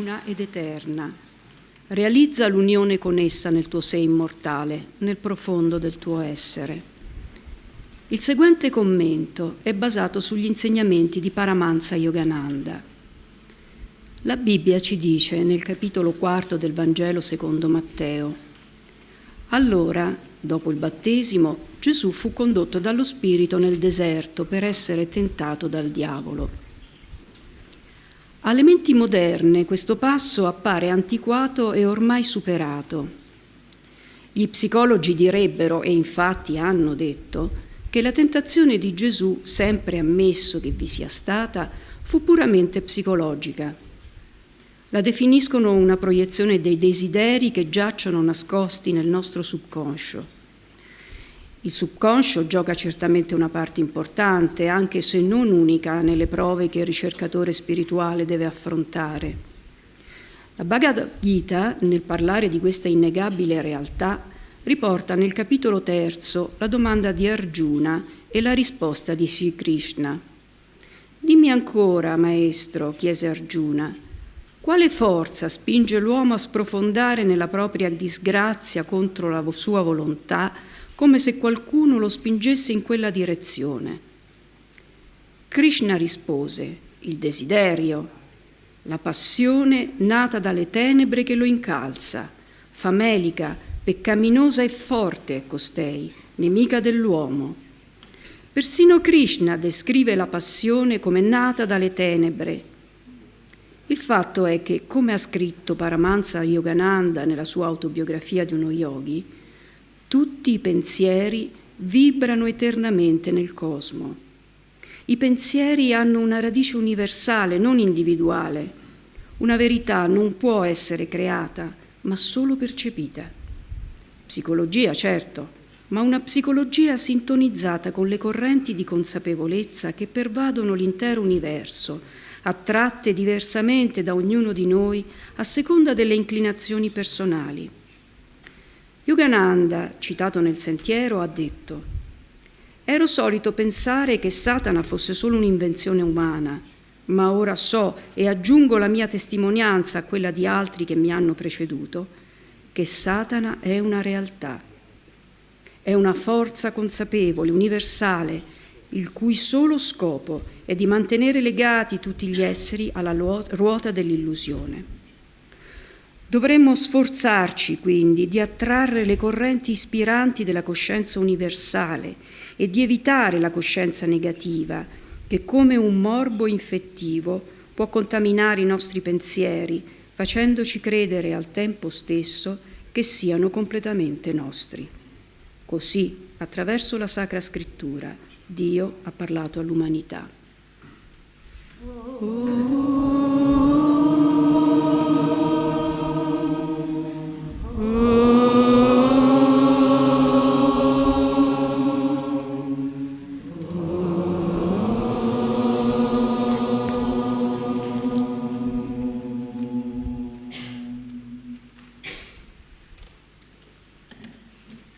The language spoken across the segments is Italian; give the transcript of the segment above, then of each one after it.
una ed eterna. Realizza l'unione con essa nel tuo sé immortale, nel profondo del tuo essere. Il seguente commento è basato sugli insegnamenti di Paramahansa Yogananda. La Bibbia ci dice nel capitolo 4 del Vangelo secondo Matteo: allora, dopo il battesimo, Gesù fu condotto dallo Spirito nel deserto per essere tentato dal diavolo. Alle menti moderne questo passo appare antiquato e ormai superato. Gli psicologi direbbero, e infatti hanno detto, che la tentazione di Gesù, sempre ammesso che vi sia stata, fu puramente psicologica. La definiscono una proiezione dei desideri che giacciono nascosti nel nostro subconscio. Il subconscio gioca certamente una parte importante, anche se non unica, nelle prove che il ricercatore spirituale deve affrontare. La Bhagavad Gita, nel parlare di questa innegabile realtà, riporta nel capitolo 3 la domanda di Arjuna e la risposta di Sri Krishna. Dimmi ancora, maestro, chiese Arjuna, quale forza spinge l'uomo a sprofondare nella propria disgrazia contro la sua volontà, come se qualcuno lo spingesse in quella direzione? Krishna rispose: il desiderio, la passione nata dalle tenebre che lo incalza, famelica, peccaminosa e forte è costei, nemica dell'uomo. Persino Krishna descrive la passione come nata dalle tenebre. Il fatto è che, come ha scritto Paramahansa Yogananda nella sua autobiografia di uno yogi, tutti i pensieri vibrano eternamente nel cosmo. I pensieri hanno una radice universale, non individuale. Una verità non può essere creata, ma solo percepita. Psicologia, certo, ma una psicologia sintonizzata con le correnti di consapevolezza che pervadono l'intero universo, attratte diversamente da ognuno di noi a seconda delle inclinazioni personali. Yogananda, citato nel Sentiero, ha detto: ero solito pensare che Satana fosse solo un'invenzione umana, ma ora so e aggiungo la mia testimonianza a quella di altri che mi hanno preceduto, che Satana è una realtà, è una forza consapevole, universale, il cui solo scopo è di mantenere legati tutti gli esseri alla ruota dell'illusione. Dovremmo sforzarci quindi di attrarre le correnti ispiranti della coscienza universale e di evitare la coscienza negativa, che come un morbo infettivo può contaminare i nostri pensieri, facendoci credere al tempo stesso che siano completamente nostri. Così, attraverso la Sacra Scrittura, Dio ha parlato all'umanità.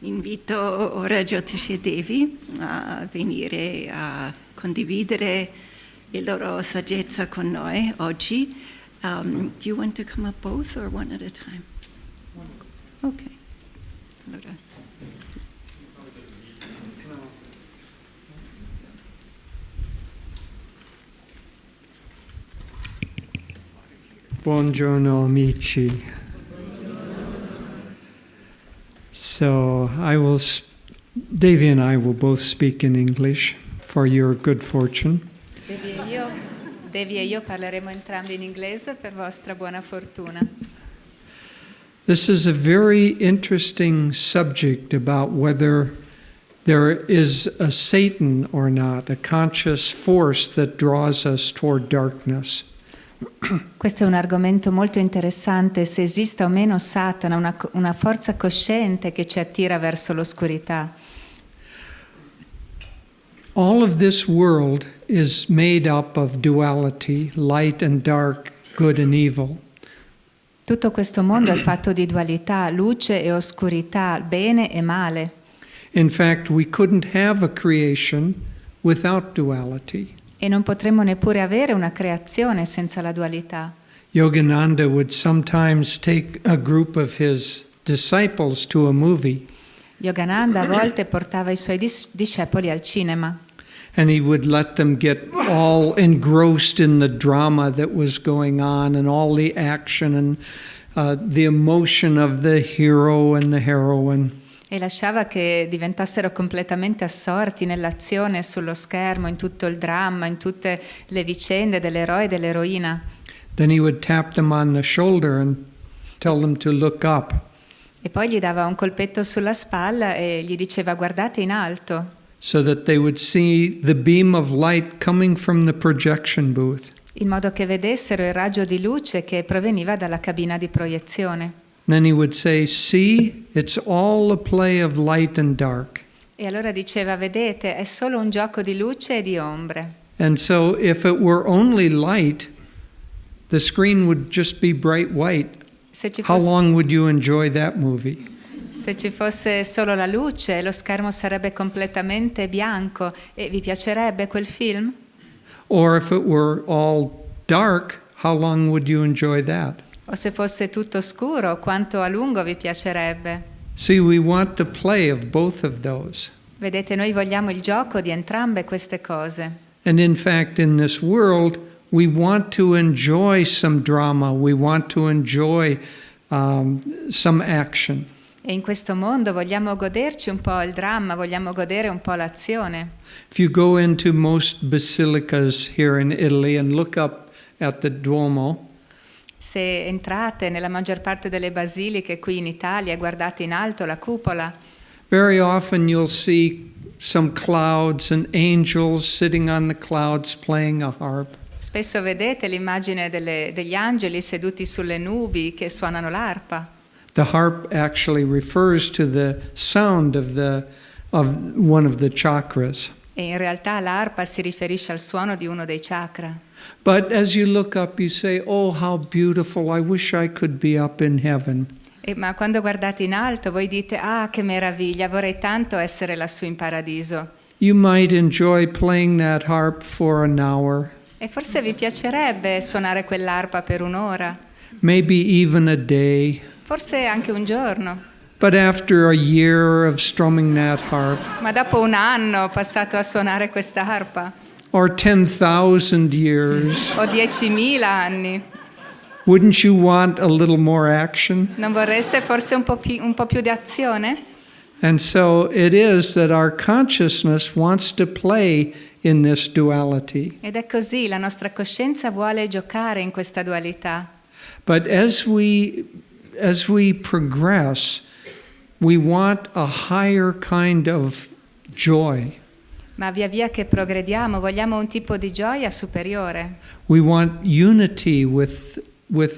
Invito ora Jyotish e Devi a venire a condividere la loro saggezza con noi oggi. Do you want to come up both or one at a time? Ok. Allora. Buongiorno amici. So Devi and I will both speak in English for your good fortune. Devi e io parleremo entrambi in inglese per vostra buona fortuna. This is a very interesting subject about whether there is a Satan or not, a conscious force that draws us toward darkness. Questo è un argomento molto interessante, se esista o meno Satana, una forza cosciente che ci attira verso l'oscurità. All of this world is made up of duality, light and dark, good and evil. Tutto questo mondo è fatto di dualità, luce e oscurità, bene e male. In fact, we couldn't have a creation without duality. E non potremmo neppure avere una creazione senza la dualità. Yogananda would sometimes take a group of his disciples to a movie, Yogananda a volte portava i suoi discepoli al cinema and he would let them get all engrossed in the drama that was going on and all the action and the emotion of the hero and the heroine. e lasciava che diventassero completamente assorti nell'azione sullo schermo, in tutto il dramma, in tutte le vicende dell'eroe e dell'eroina. Then he would tap them on the shoulder and tell them to look up. E poi gli dava un colpetto sulla spalla e gli diceva guardate in alto, So that they would see the beam of light coming from the projection booth. in modo che vedessero il raggio di luce che proveniva dalla cabina di proiezione. Then he would say, "See, it's all a play of light and dark." E allora diceva, vedete, è solo un gioco di luce e di ombre. And so if it were only light, the screen would just be bright white. Se ci How fosse, long would you enjoy that movie? se ci fosse solo la luce, lo schermo sarebbe completamente bianco e vi piacerebbe quel film? Or if it were all dark, how long would you enjoy that? O se fosse tutto scuro, quanto a lungo vi piacerebbe? See, we want the play of both of those. Vedete, noi vogliamo il gioco di entrambe queste cose. And in fact, in this world, we want to enjoy some drama. We want to enjoy some action. E in questo mondo vogliamo goderci un po' il dramma, vogliamo godere un po' l'azione. If you go into most basilicas here in Italy and look up at the Duomo, Se entrate nella maggior parte delle basiliche qui in Italia e guardate in alto la cupola, very often you'll see some clouds and angels sitting on the clouds playing a harp. spesso vedete l'immagine degli angeli seduti sulle nubi che suonano l'arpa. The harp actually refers to the sound of one of the chakras. E in realtà l'arpa si riferisce al suono di uno dei chakra. But as you look up, you say, "Oh, how beautiful! I wish I could be up in heaven." Ma quando guardate in alto voi dite, ah, che meraviglia, vorrei tanto essere lassù in paradiso. You might enjoy playing that harp for an hour, E forse vi piacerebbe suonare quell'arpa per un'ora, maybe even a day. forse anche un giorno. But after a year of strumming that harp, Ma dopo un anno passato a suonare questa arpa, or 10,000 years, o 10.000 anni, wouldn't you want a little more action? non vorreste forse un po' più di azione? And so it is that our consciousness wants to play in this duality. Ed è così, la nostra coscienza vuole giocare in questa dualità. But as we progress, we want a higher kind of joy. Ma via via che progrediamo vogliamo un tipo di gioia superiore. We want unity with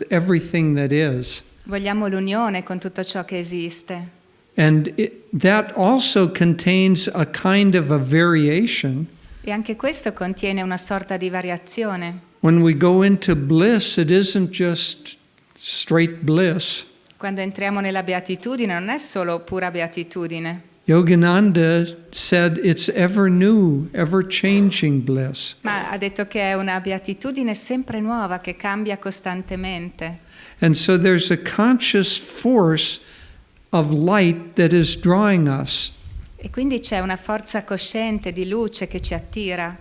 everything that is. Vogliamo l'unione con tutto ciò che esiste. And that also contains a kind of a variation. E anche questo contiene una sorta di variazione. When we go into bliss, it isn't just straight bliss. Quando entriamo nella beatitudine non è solo pura beatitudine. Yogananda said it's ever new, ever changing bliss. Ma ha detto che è una beatitudine sempre nuova che cambia costantemente. And so there's a conscious force of light that is drawing us. E quindi c'è una forza cosciente di luce che ci attira.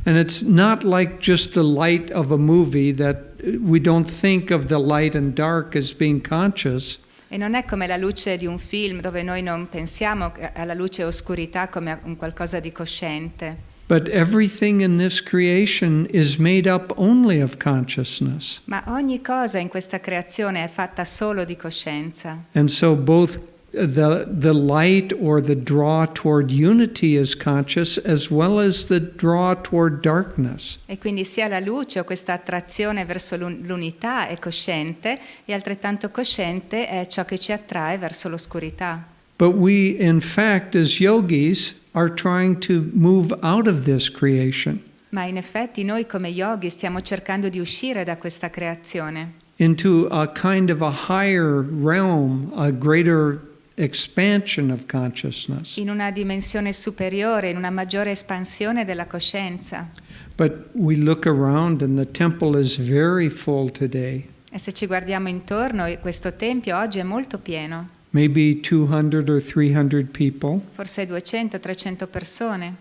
And it's not like just the light of a movie that we don't think of the light and dark as being conscious. E non è come la luce di un film dove noi non pensiamo alla luce e oscurità come a un qualcosa di cosciente. But everything in this creation is made up only of consciousness. Ma ogni cosa in questa creazione è fatta solo di coscienza. And so both the light or the draw toward unity is conscious as well as the draw toward darkness. E quindi sia la luce o questa attrazione verso l'unità è cosciente e altrettanto cosciente è ciò che ci attrae verso l'oscurità. But we, in fact, as yogis, are trying to move out of this creation Ma in effetti noi come yogi stiamo cercando di uscire da questa creazione into a kind of a higher realm, a greater expansion of consciousness. in una dimensione superiore, in una maggiore espansione della coscienza. But we look around and the temple is very full today. E se ci guardiamo intorno, questo tempio oggi è molto pieno, maybe 200 or 300 people, forse 200-300 persone.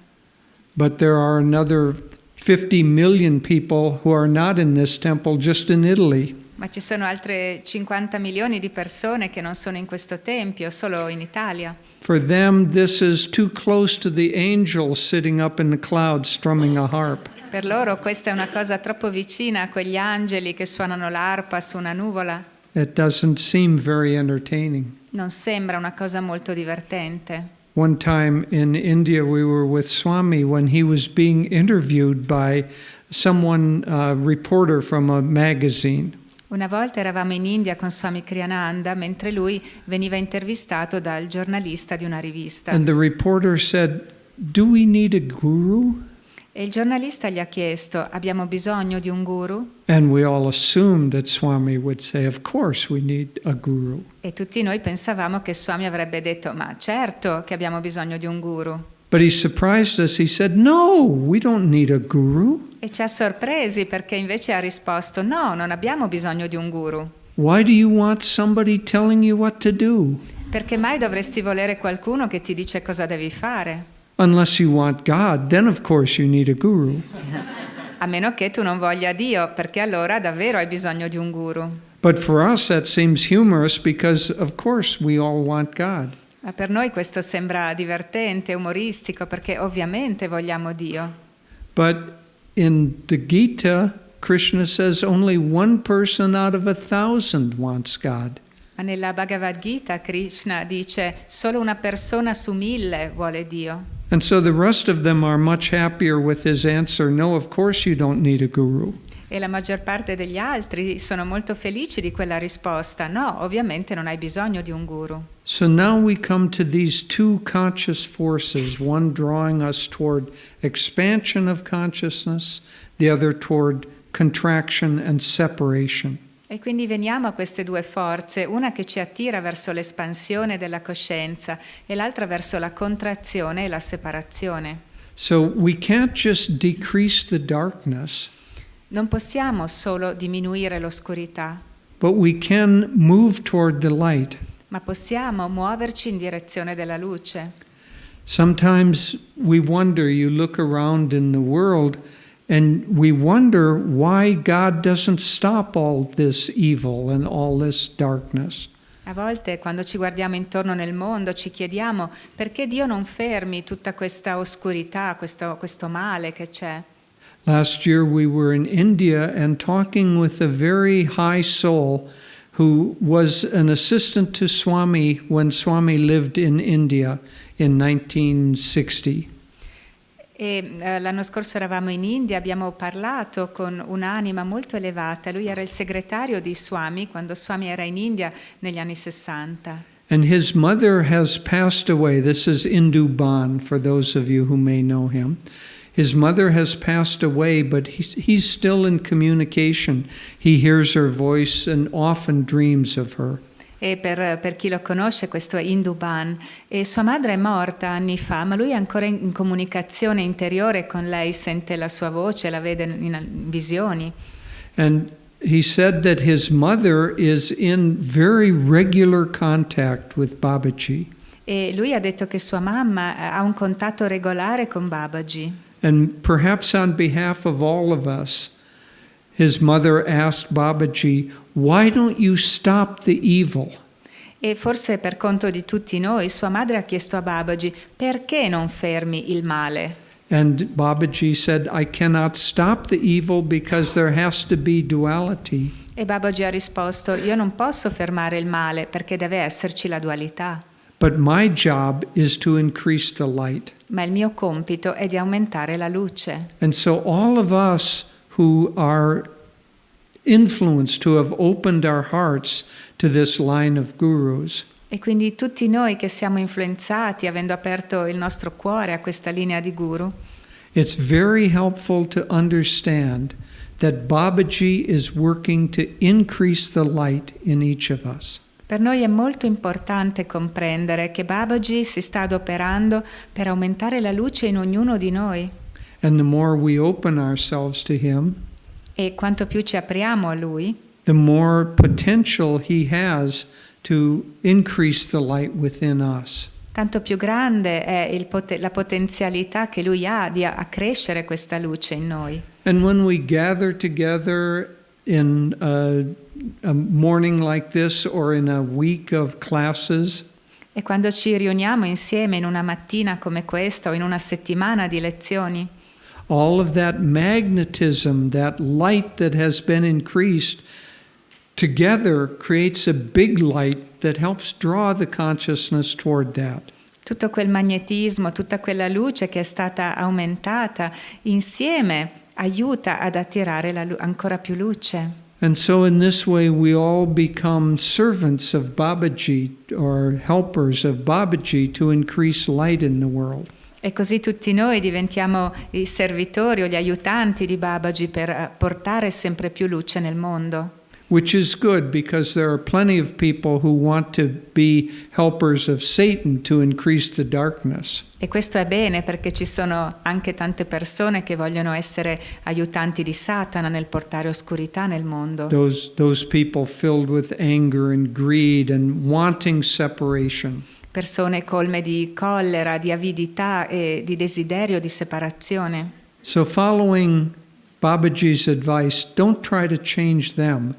but there are another 50 million people who are not in this temple just in Italy. Ma ci sono altre 50 milioni di persone che non sono in questo tempio, solo in Italia. For them, this is too close to the angels sitting up in the clouds strumming a harp. Per loro questa è una cosa troppo vicina a quegli angeli che suonano l'arpa su una nuvola. It doesn't seem very entertaining. Non sembra una cosa molto divertente. One time in India, we were with Swami when he was being interviewed by someone, a reporter from a magazine. Una volta eravamo in India con Swami Kriyananda mentre lui veniva intervistato dal giornalista di una rivista. And the reporter said, "Do we need a guru?" E il giornalista gli ha chiesto: abbiamo bisogno di un guru? And we all assumed that Swami would say, "Of course we need a guru." E tutti noi pensavamo che Swami avrebbe detto: ma certo che abbiamo bisogno di un guru. But he surprised us. He said, "No, we don't need a guru. E ci ha sorpresi perché invece ha risposto: no, non abbiamo bisogno di un guru. Why do you want somebody telling you what to do? Perché mai dovresti volere qualcuno che ti dice cosa devi fare? Unless you want God, then of course you need a guru." A meno che tu non voglia Dio, perché allora davvero hai bisogno di un guru. But for us that seems humorous because of course we all want God. Ma per noi questo sembra divertente, umoristico, perché ovviamente vogliamo Dio. But in the Gita, Krishna says only one person out of 1,000 wants God. Ma nella Bhagavad Gita Krishna dice: solo una persona su 1000 vuole Dio. And so the rest of them are much happier with his answer, "No, of course you don't need a guru." E la maggior parte degli altri sono molto felici di quella risposta: no, ovviamente non hai bisogno di un guru. So now we come to these two conscious forces, one drawing us toward expansion of consciousness, the other toward contraction and separation. E quindi veniamo a queste due forze, una che ci attira verso l'espansione della coscienza e l'altra verso la contrazione e la separazione. So we can't just decrease the darkness, Non possiamo solo diminuire l'oscurità, but we can move toward the light. ma possiamo muoverci in direzione della luce. Sometimes we wonder, you look around in the world, and we wonder why God doesn't stop all this evil and all this darkness. A volte quando ci guardiamo intorno nel mondo ci chiediamo perché Dio non fermi tutta questa oscurità, questo male che c'è. Last year we were in India and talking with a very high soul who was an assistant to Swami when Swami lived in India in 1960. L'anno scorso eravamo in India, abbiamo parlato con un'anima molto elevata. Lui era il segretario di Swami quando Swami era in India negli anni 60. And his mother has passed away. This is Indu Ban, for those of you who may know him. His mother has passed away, but he's still in communication. He hears her voice and often dreams of her. E per chi lo conosce, questo è Induban. E sua madre è morta anni fa, ma lui è ancora in comunicazione interiore con lei, sente la sua voce, la vede in visioni. And he said that his mother is in very regular contact with Babaji. E lui ha detto che sua mamma ha un contatto regolare con Babaji. And perhaps on behalf of all of us, his mother asked Babaji, "Why don't you stop the evil?" E forse per conto di tutti noi, sua madre ha chiesto a Babaji: perché non fermi il male? And Babaji said, "I cannot stop the evil because there has to be duality." E Babaji ha risposto: io non posso fermare il male perché deve esserci la dualità. But my job is to increase the light. Ma il mio compito è di aumentare la luce. And so all of us who are influenced, who have opened our hearts to this line of gurus, E quindi tutti noi che siamo influenzati, avendo aperto il nostro cuore a questa linea di guru, it's very helpful to understand that Babaji is working to increase the light in each of us. per noi è molto importante comprendere che Babaji si sta adoperando per aumentare la luce in ognuno di noi. And the more we open ourselves to him, E quanto più ci apriamo a Lui, the more potential he has to increase the light within us. tanto più grande è la potenzialità che lui ha di accrescere questa luce in noi. And when we gather together in a morning like this or in a week of classes, E quando ci riuniamo insieme in una mattina come questa o in una settimana di lezioni, all of that magnetism, that light that has been increased, together creates a big light that helps draw the consciousness toward that. tutto quel magnetismo, tutta quella luce che è stata aumentata, insieme aiuta ad attirare ancora più luce. And so in this way we all become servants of Babaji or helpers of Babaji to increase light in the world. E così tutti noi diventiamo i servitori o gli aiutanti di Babaji per portare sempre più luce nel mondo. Which is good because there are plenty of people who want to be helpers of Satan to increase the darkness. E questo è bene perché ci sono anche tante persone che vogliono essere aiutanti di Satana nel portare oscurità nel mondo. Those people filled with anger and greed and wanting separation. Persone colme di collera, di avidità e di desiderio di separazione. So following Babaji's advice, don't try to change them.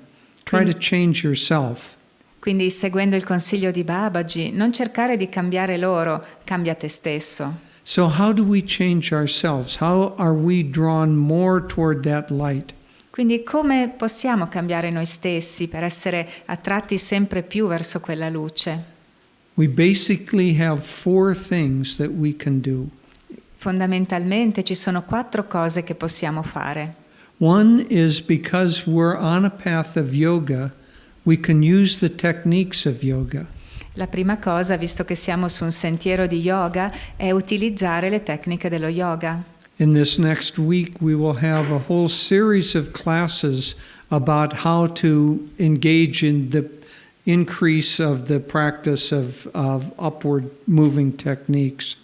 Try to change yourself. Quindi, seguendo il consiglio di Babaji, non cercare di cambiare loro, cambia te stesso. So how do we change ourselves? How are we drawn more toward that light? Quindi come possiamo cambiare noi stessi per essere attratti sempre più verso quella luce? We basically have 4 things that we can do. Fondamentalmente ci sono 4 cose che possiamo fare. One is because we're on a path of yoga, we can use the techniques of yoga. La prima cosa, visto che siamo su un sentiero di yoga, è utilizzare le tecniche dello yoga. In this next week, we will have a whole series of classes about how to engage in the increase of the practice of upward moving techniques.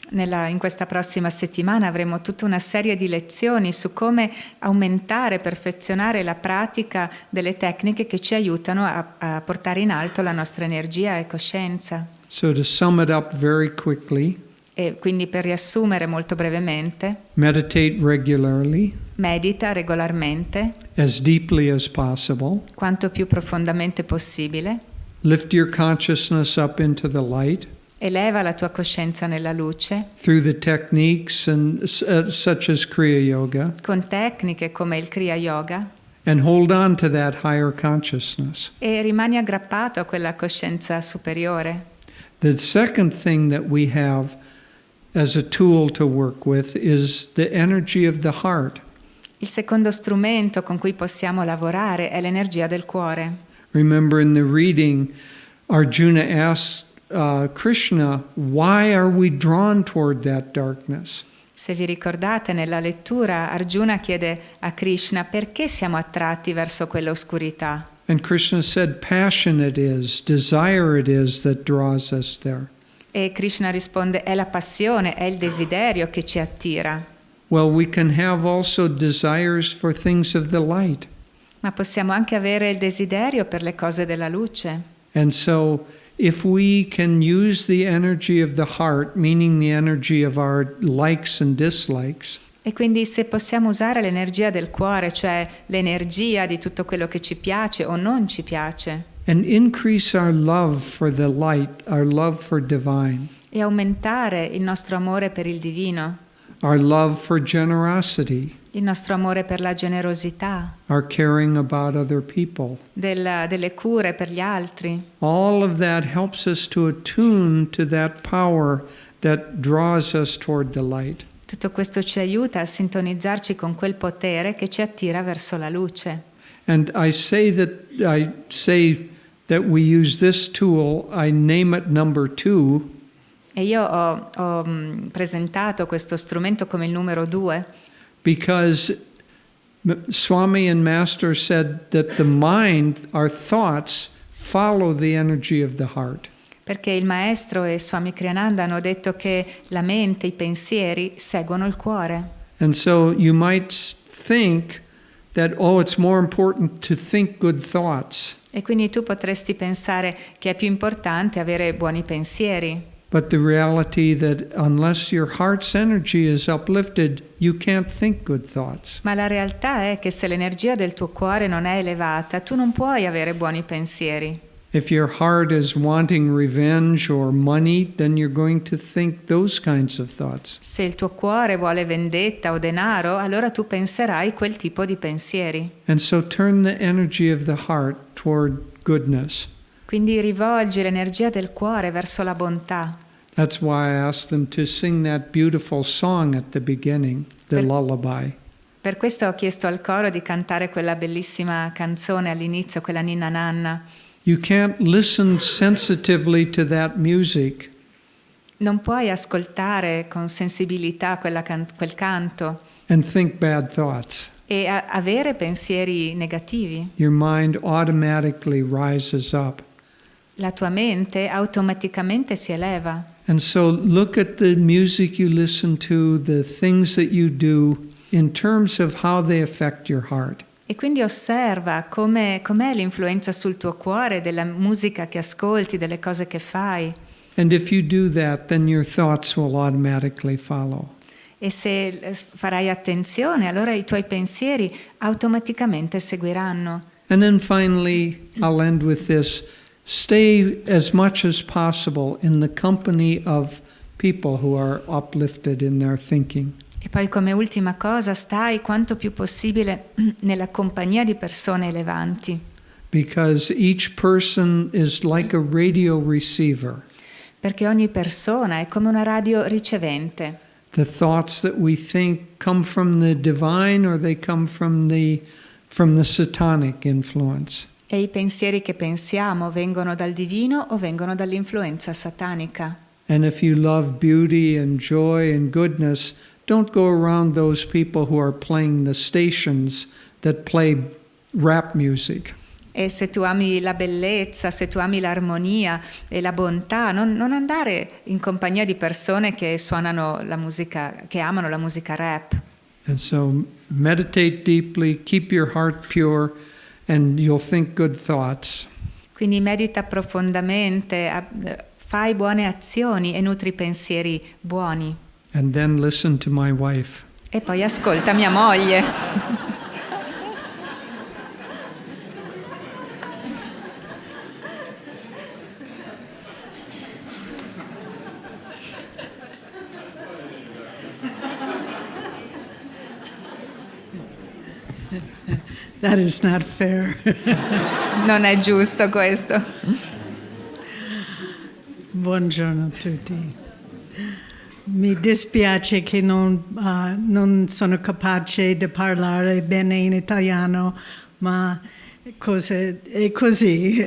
In questa prossima settimana avremo tutta una serie di lezioni su come aumentare, perfezionare la pratica delle tecniche che ci aiutano a portare in alto la nostra energia e coscienza. So to sum it up very quickly, E quindi per riassumere molto brevemente, meditate regularly, medita regolarmente, as deeply as possible, quanto più profondamente possibile, lift your consciousness up into the light, eleva la tua coscienza nella luce, through the techniques such as Kriya Yoga, con tecniche come il Kriya Yoga, and hold on to that higher consciousness. e rimani aggrappato a quella coscienza superiore. The second thing that we have as a tool to work with is the energy of the heart. Il secondo strumento con cui possiamo lavorare è l'energia del cuore. Remember in the reading, Arjuna asked Krishna, why are we drawn toward that darkness? Se vi ricordate, nella lettura Arjuna chiede a Krishna perché siamo attratti verso quell'oscurità. And Krishna said, passion it is, desire it is that draws us there. E Krishna risponde, è la passione, è il desiderio che ci attira. Well, we can have also desires for things of the light. Ma possiamo anche avere il desiderio per le cose della luce. And so if we can use the energy of the heart, meaning the energy of our likes and dislikes, E quindi se possiamo usare l'energia del cuore, cioè l'energia di tutto quello che ci piace o non ci piace, and increase our love for the light, our love for divine, e aumentare il nostro amore per il divino, our love for generosity, il nostro amore per la generosità, our caring about other people. delle cure per gli altri. All of that helps us to attune to that power that draws us toward the light. Tutto questo ci aiuta a sintonizzarci con quel potere che ci attira verso la luce. And I say that we use this tool, I name it number 2, E io ho presentato questo strumento come il numero 2, because Swami and Master said that the mind, our thoughts, follow the energy of the heart. perché il maestro e Swami Kriyananda hanno detto che la mente, i pensieri seguono il cuore. And so you might think that, oh, it's more important to think good thoughts. E quindi tu potresti pensare che è più importante avere buoni pensieri. But the reality that unless your heart's energy is uplifted, you can't think good thoughts. Ma la realtà è che se l'energia del tuo cuore non è elevata, tu non puoi avere buoni pensieri. If your heart is wanting revenge or money, then you're going to think those kinds of thoughts. Se il tuo cuore vuole vendetta o denaro, allora tu penserai quel tipo di pensieri. And so turn the energy of the heart toward goodness. Quindi rivolgi l'energia del cuore verso la bontà. That's why I asked them to sing that beautiful song at the beginning, the lullaby. Per questo ho chiesto al coro di cantare quella bellissima canzone all'inizio, quella ninna nanna. You can't listen sensitively to that music Non puoi ascoltare con sensibilità quel canto and think bad thoughts. e avere pensieri negativi. Your mind automatically rises up. La tua mente automaticamente si eleva. And so look at the music you listen to, the things that you do, in terms of how they affect your heart. E quindi osserva com'è l'influenza sul tuo cuore della musica che ascolti, delle cose che fai. And if you do that, then your thoughts will automatically follow. E se farai attenzione, allora i tuoi pensieri automaticamente seguiranno. And then finally, I'll end with this. Stay as much as possible in the company of people who are uplifted in their thinking. E poi come ultima cosa, stai quanto più possibile nella compagnia di persone elevanti. Because each person is like a radio receiver. Perché ogni persona è come una radio ricevente. The thoughts that we think come from the divine or they come from the satanic influence. E i pensieri che pensiamo vengono dal divino o vengono dall'influenza satanica. And if you love beauty and joy and goodness, don't go around those people who are playing the stations that play rap music. E se tu ami la bellezza, se tu ami l'armonia e la bontà, non andare in compagnia di persone che suonano la musica, che amano la musica rap. And so meditate deeply, keep your heart pure, and you'll think good thoughts. Quindi medita profondamente, fai buone azioni e nutri pensieri buoni. And then listen to my wife. E poi ascolta mia moglie. That is not fair. Non è giusto questo. Buongiorno a tutti. Mi dispiace che non sono capace di parlare bene in italiano, ma è così.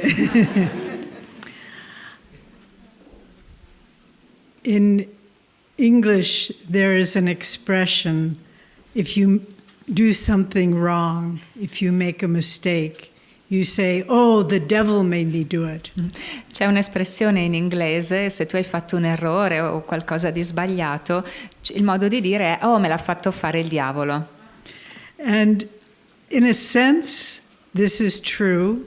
In English, there is an expression, if you do something wrong, if you make a mistake, you say, oh, the devil made me do it. C'è un'espressione in inglese, se tu hai fatto un errore o qualcosa di sbagliato, il modo di dire è, oh, me l'ha fatto fare il diavolo. And in a sense, this is true,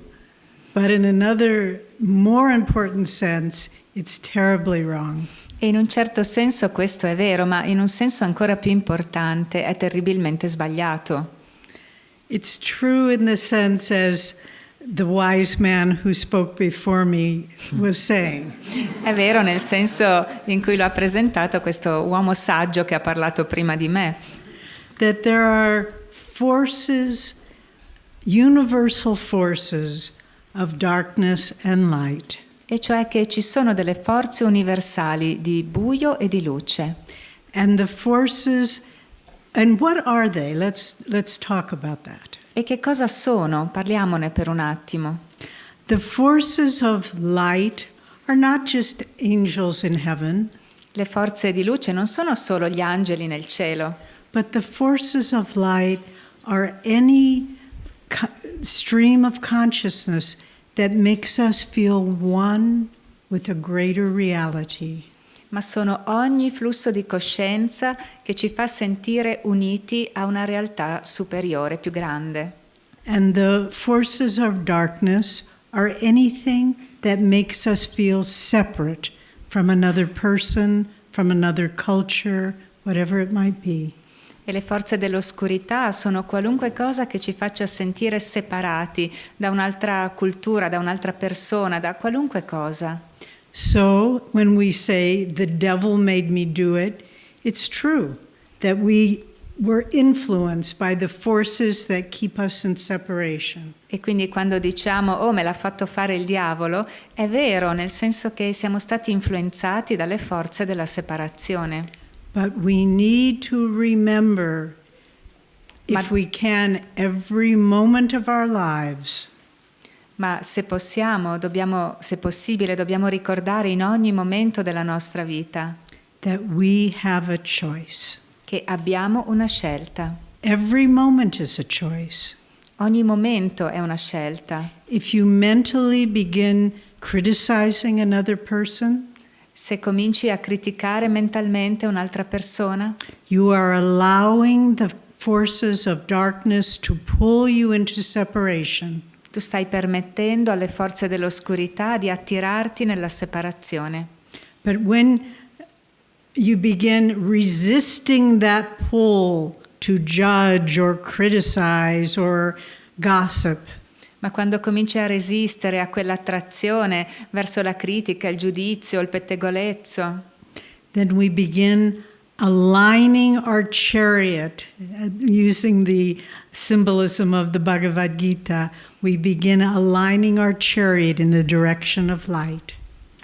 but in another more important sense, it's terribly wrong. E in un certo senso questo è vero, ma in un senso ancora più importante è terribilmente sbagliato. It's true in the sense as the wise man who spoke before me was saying. È vero nel senso in cui lo ha presentato questo uomo saggio che ha parlato prima di me. That there are forces, universal forces of darkness and light. E cioè che ci sono delle forze universali di buio e di luce. And the forces, and what are they? Let's talk about that. E che cosa sono? Parliamone per un attimo. The forces of light are not just angels in heaven. Le forze di luce non sono solo gli angeli nel cielo, But the forces of light are any stream of consciousness that makes us feel one with a greater reality. ma sono ogni flusso di coscienza che ci fa sentire uniti a una realtà superiore, più grande. And the forces of darkness are anything that makes us feel separate from another person, from another culture, whatever it might be. E le forze dell'oscurità sono qualunque cosa che ci faccia sentire separati da un'altra cultura, da un'altra persona, da qualunque cosa. So when we say the devil made me do it, it's true that we were influenced by the forces that keep us in separation. E quindi quando diciamo "oh, me l'ha fatto fare il diavolo", è vero, nel senso che siamo stati influenzati dalle forze della separazione. But we need to remember, if we can, every moment of our lives, Ma se possiamo, se possibile, dobbiamo ricordare in ogni momento della nostra vita that we have a choice. che abbiamo una scelta. Every moment is a choice. Ogni momento è una scelta. If you mentally begin criticizing another person, Se cominci a criticare mentalmente un'altra persona, you are allowing the forces of darkness to pull you into separation. tu stai permettendo alle forze dell'oscurità di attirarti nella separazione. But when you begin resisting that pull to judge or criticize or gossip, Ma quando cominci a resistere a quell'attrazione verso la critica, il giudizio, il pettegolezzo, then we begin aligning our chariot, using the symbolism of the Bhagavad Gita, we begin aligning our chariot in the direction of light.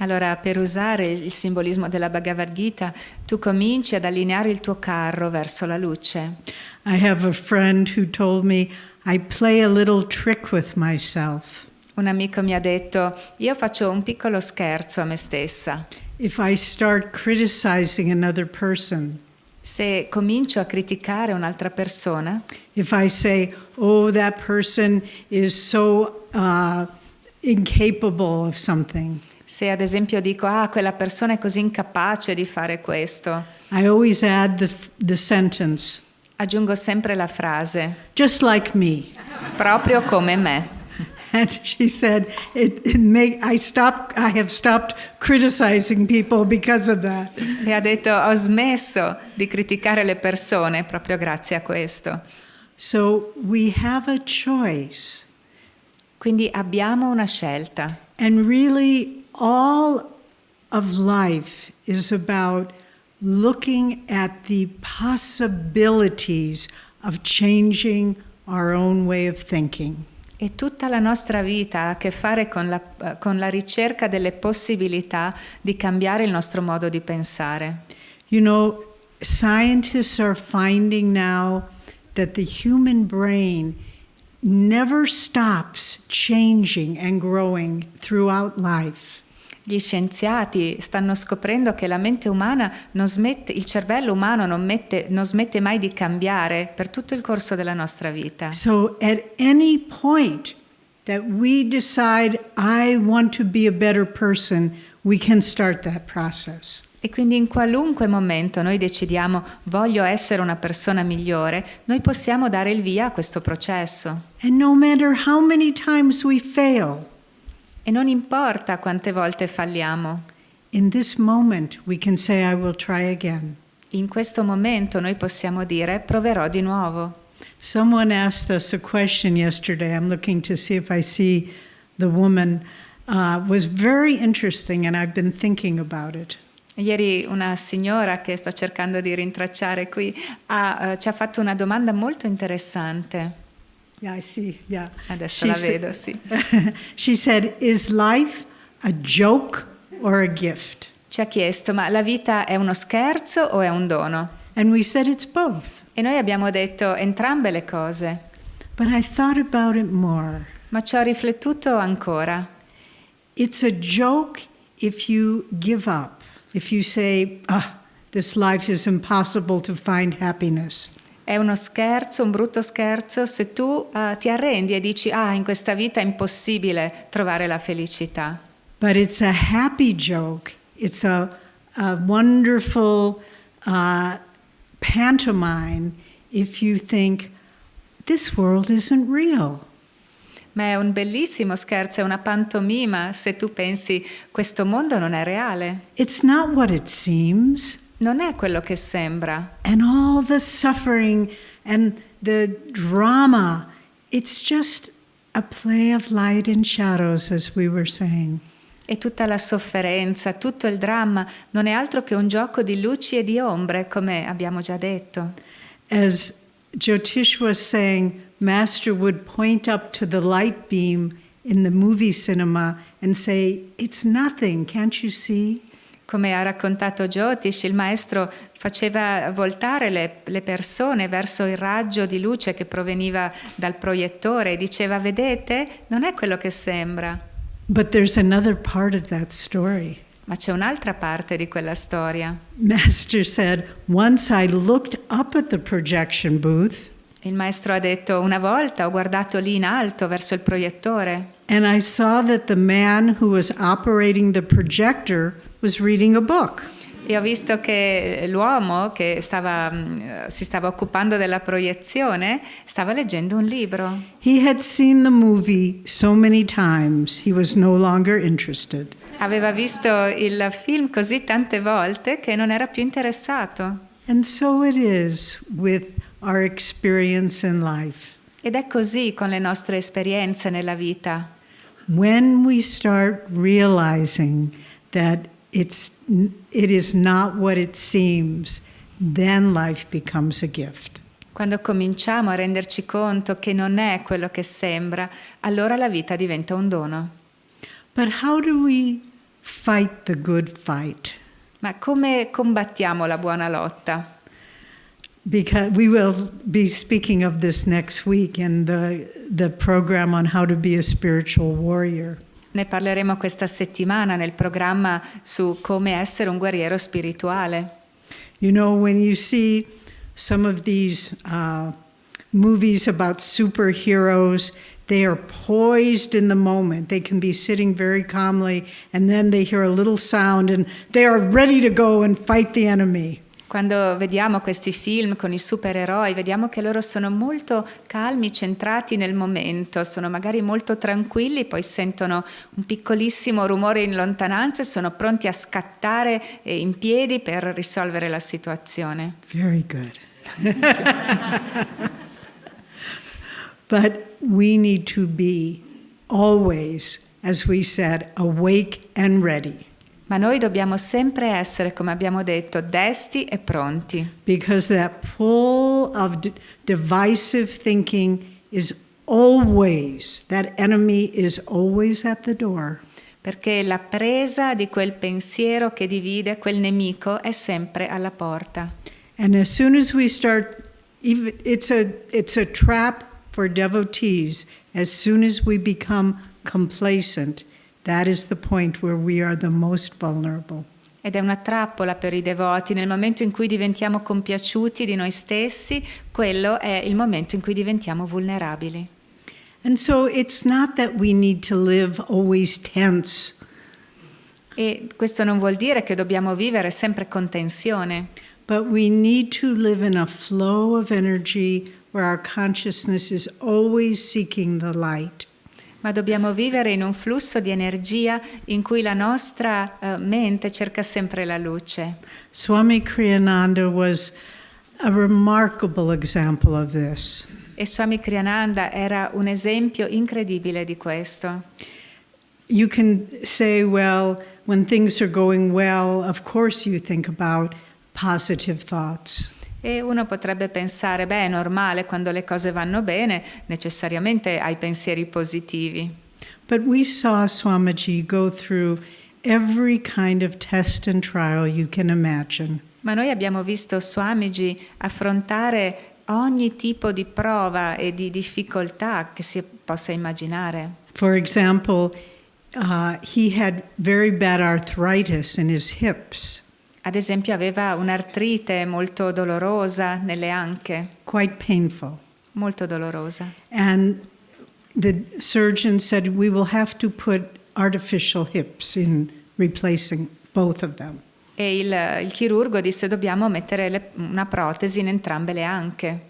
allora per usare il simbolismo della Bhagavad Gita, tu cominci ad allineare il tuo carro verso la luce. I have a friend who told me, I play a little trick with myself. Un amico mi ha detto, io faccio un piccolo scherzo a me stessa. If I start criticizing another person, Se comincio a criticare un'altra persona, if I say, oh, that person is so incapable of something, se ad esempio dico, quella persona è così incapace di fare questo, I always add the sentence, aggiungo sempre la frase, just like me. proprio come me. And she said, I have stopped criticizing people because of that. E ha detto, ho smesso di criticare le persone proprio grazie a questo. So we have a choice. Quindi abbiamo una scelta. And really, all of life is about looking at the possibilities of changing our own way of thinking. E tutta la nostra vita ha a che fare con la ricerca delle possibilità di cambiare il nostro modo di pensare. You know, scientists are finding now that the human brain never stops changing and growing throughout life. Gli scienziati stanno scoprendo che la mente umana il cervello umano non smette mai di cambiare per tutto il corso della nostra vita. So at any point that we decide, I want to be a better person, we can start that process. E quindi in qualunque momento noi decidiamo voglio essere una persona migliore, noi possiamo dare il via a questo processo. And no matter how many times we fail, E non importa quante volte falliamo, in this moment we can say, I will try again. in questo momento noi possiamo dire proverò di nuovo. Someone asked us a question yesterday. I'm looking to see if I see the woman. Was very interesting, and I've been thinking about it. Ieri una signora che sto cercando di rintracciare qui ci ha fatto una domanda molto interessante. Yeah, I see. Yeah. Adesso la vedo, sì. She said, "Is life a joke or a gift?" Ci ha chiesto, ma la vita è uno scherzo o è un dono? And we said it's both. E noi abbiamo detto entrambe le cose. But I thought about it more. Ma ci ho riflettuto ancora. It's a joke if you give up. If you say, this life is impossible to find happiness. È uno scherzo, un brutto scherzo, se tu ti arrendi e dici in questa vita è impossibile trovare la felicità. But it's a happy joke. It's a a wonderful pantomime if you think this world isn't real. Ma è un bellissimo scherzo, è una pantomima se tu pensi questo mondo non è reale, It's not what it seems. non è quello che sembra. And all the suffering and the drama, it's just a play of light and shadows, as we were saying. E tutta la sofferenza, tutto il dramma non è altro che un gioco di luci e di ombre, come abbiamo già detto. As Jyotish was saying, Master would point up to the light beam in the movie cinema and say, "It's nothing, can't you see?" Come ha raccontato Jyotish, il maestro faceva voltare le persone verso il raggio di luce che proveniva dal proiettore e diceva: vedete, non è quello che sembra. But there's another part of that story. Ma c'è un'altra parte di quella storia. Master said, once I looked up at the projection booth Il maestro ha detto: una volta ho guardato lì in alto verso il proiettore and I saw that the man who was operating the projector was reading a book. e ho visto che l'uomo che si stava occupando della proiezione stava leggendo un libro. He had seen the movie so many times, he was no longer interested. Aveva visto il film così tante volte che non era più interessato. And so it is with our experience in life. Ed è così con le nostre esperienze nella vita. When we start realizing that it is not what it seems, then life becomes a gift. Quando cominciamo a renderci conto che non è quello che sembra, allora la vita diventa un dono. But how do we fight the good fight? Ma come combattiamo la buona lotta? Because we will be speaking of this next week in the program on how to be a spiritual warrior. Ne parleremo questa settimana nel programma su come essere un guerriero spirituale. You know, when you see some of these movies about superheroes, they are poised in the moment. They can be sitting very calmly and then they hear a little sound and they are ready to go and fight the enemy. Quando vediamo questi film con i supereroi, vediamo che loro sono molto calmi, centrati nel momento, sono magari molto tranquilli, poi sentono un piccolissimo rumore in lontananza e sono pronti a scattare in piedi per risolvere la situazione. Very good. But we need to be always, as we said, awake and ready. Ma noi dobbiamo sempre essere, come abbiamo detto, desti e pronti. Because that pull of divisive thinking is always, that enemy is always at the door. Perché la presa di quel pensiero che divide, quel nemico, è sempre alla porta. And as soon as we start, it's a trap for devotees. As soon as we become complacent, that is the point where we are the most vulnerable. Ed è una trappola per i devoti. Nel momento in cui diventiamo compiaciuti di noi stessi, quello è il momento in cui diventiamo vulnerabili. And so it's not that we need to live always tense. E questo non vuol dire che dobbiamo vivere sempre con tensione, But we need to live in a flow of energy where our consciousness is always seeking the light. ma dobbiamo vivere in un flusso di energia in cui la nostra mente cerca sempre la luce. Swami Kriyananda was a remarkable example of this. E Swami Kriyananda era un esempio incredibile di questo. You can say, well, when things are going well, of course you think about positive thoughts. E uno potrebbe pensare, beh, è normale, quando le cose vanno bene, necessariamente hai pensieri positivi. But we saw Swamiji go through every kind of test and trial you can imagine. Ma noi abbiamo visto Swamiji affrontare ogni tipo di prova e di difficoltà che si possa immaginare. For example, he had very bad arthritis in his hips. Ad esempio aveva un'artrite molto dolorosa nelle anche, Quite painful. molto dolorosa. And the surgeon said, we will have to put artificial hips in replacing both of them. E il chirurgo disse: dobbiamo mettere una protesi in entrambe le anche.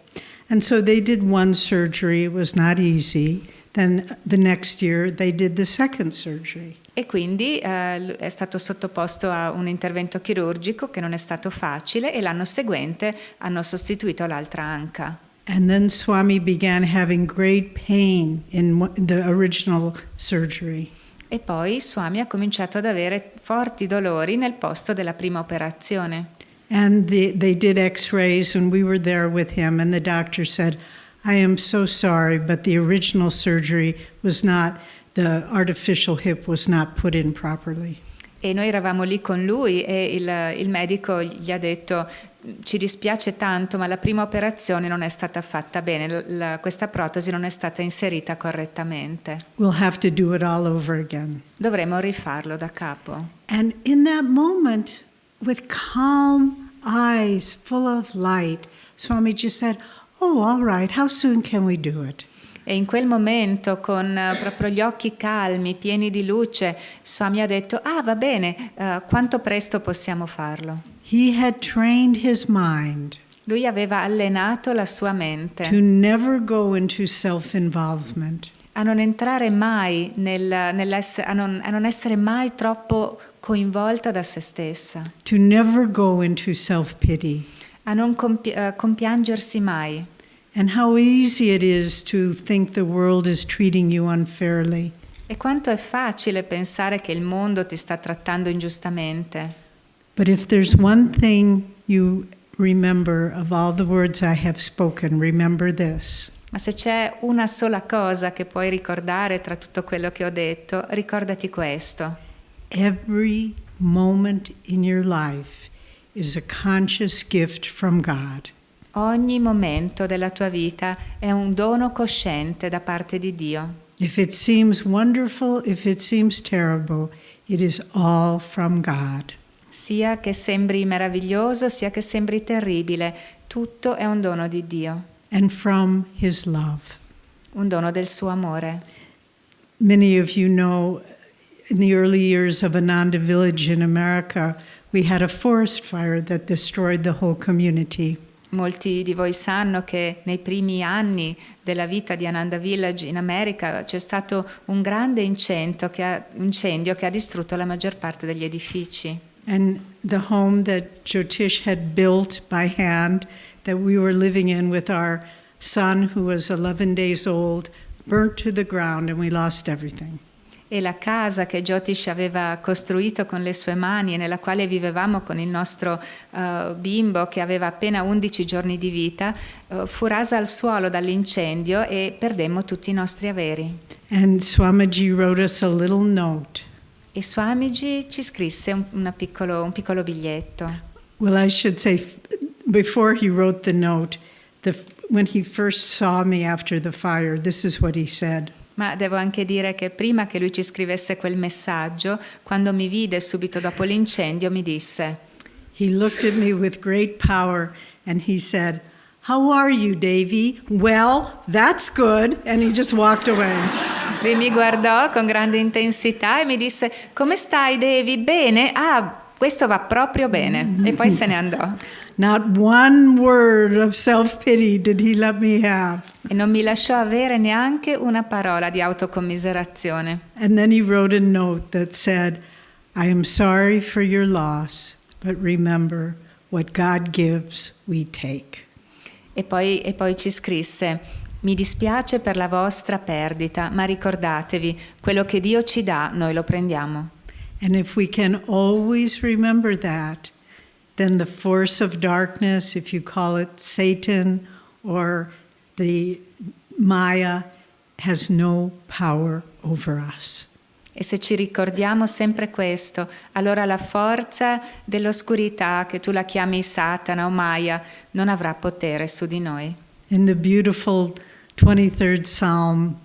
And so they did one surgery, it was not easy. Then the next year they did the second surgery. E quindi è stato sottoposto a un intervento chirurgico che non è stato facile, e l'anno seguente hanno sostituito l'altra anca. And then Swami began having great pain in the original surgery. E poi Swami ha cominciato ad avere forti dolori nel posto della prima operazione. And they did x-rays and we were there with him and the doctor said, I am so sorry, but the original surgery was not, the artificial hip was not put in properly. E noi eravamo lì con lui e il medico gli ha detto: ci dispiace tanto, ma la prima operazione non è stata fatta bene, questa protesi non è stata inserita correttamente. We'll have to do it all over again. Dovremo rifarlo da capo. And in that moment, with calm eyes full of light, Swami just said, oh, all right, how soon can we do it? E in quel momento, con proprio gli occhi calmi, pieni di luce, Swami ha detto: ah, va bene, quanto presto possiamo farlo? He had trained his mind Lui aveva allenato la sua mente to never go into self-involvement. a non entrare mai a non essere mai troppo coinvolta da se stessa, To never go into self-pity. a non compiangersi mai. And how easy it is to think the world is treating you unfairly. E quanto è facile pensare che il mondo ti sta trattando ingiustamente. But if there's one thing you remember of all the words I have spoken, remember this. Ma se c'è una sola cosa che puoi ricordare tra tutto quello che ho detto, ricordati questo. Every moment in your life is a conscious gift from God. Ogni momento della tua vita è un dono cosciente da parte di Dio. If it seems wonderful, if it seems terrible, it is all from God. Sia che sembri meraviglioso, sia che sembri terribile, tutto è un dono di Dio, And from His love. un dono del suo amore. Many of you know, in the early years of Ananda Village in America, we had a forest fire that destroyed the whole community. Molti di voi sanno che nei primi anni della vita di Ananda Village in America c'è stato un grande incendio che ha distrutto la maggior parte degli edifici. And the home that Jyotish had built by hand, that we were living in with our son who was 11 days old, burnt to the ground and we lost everything. E la casa che Jyotish aveva costruito con le sue mani e nella quale vivevamo con il nostro bimbo che aveva appena 11 giorni di vita, fu rasa al suolo dall'incendio e perdemmo tutti i nostri averi. And Swamiji wrote us a little note. E Swamiji ci scrisse un piccolo biglietto. Well, I should say, before he wrote the note, when he first saw me after the fire, this is what he said. Ma devo anche dire che prima che lui ci scrivesse quel messaggio, quando mi vide subito dopo l'incendio, mi disse: He looked at me with great power and he said, "How are you, Devi? Well, that's good." And he just walked away. Lui mi guardò con grande intensità e mi disse: come stai, Devi? Bene? Ah, questo va proprio bene. E poi se ne andò. Not one word of self-pity did he let me have. E non mi lasciò avere neanche una parola di autocommiserazione. And then he wrote a note that said, I am sorry for your loss, but remember, what God gives, we take. E poi ci scrisse: mi dispiace per la vostra perdita, ma ricordatevi, quello che Dio ci dà, noi lo prendiamo. And if we can always remember that, then the force of darkness, if you call it Satan or the Maya, has no power over us. E se ci ricordiamo sempre questo, allora la forza dell'oscurità, che tu la chiami Satana o Maya, non avrà potere su di noi. In the beautiful 23rd Psalm,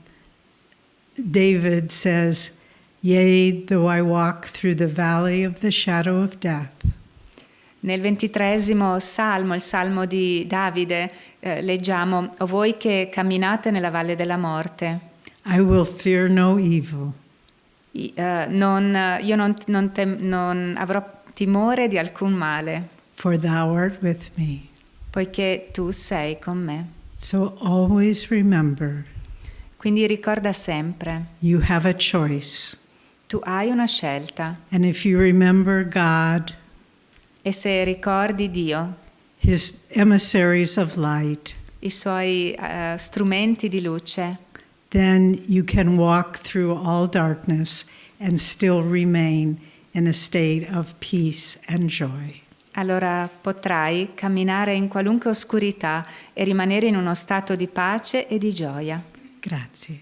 David says, Yea, though I walk through the valley of the shadow of death. Nel 23esimo salmo, il salmo di Davide, leggiamo: o voi che camminate nella valle della morte, I will fear no evil. io non avrò timore di alcun male, for thou art with me. poiché tu sei con me. So always remember, Quindi ricorda sempre, you have a choice. tu hai una scelta And if you remember God, e se ricordi Dio, his emissaries of light, i suoi strumenti di luce, then you can walk through all darkness and still remain in a state of peace and joy. allora potrai camminare in qualunque oscurità e rimanere in uno stato di pace e di gioia. Grazie.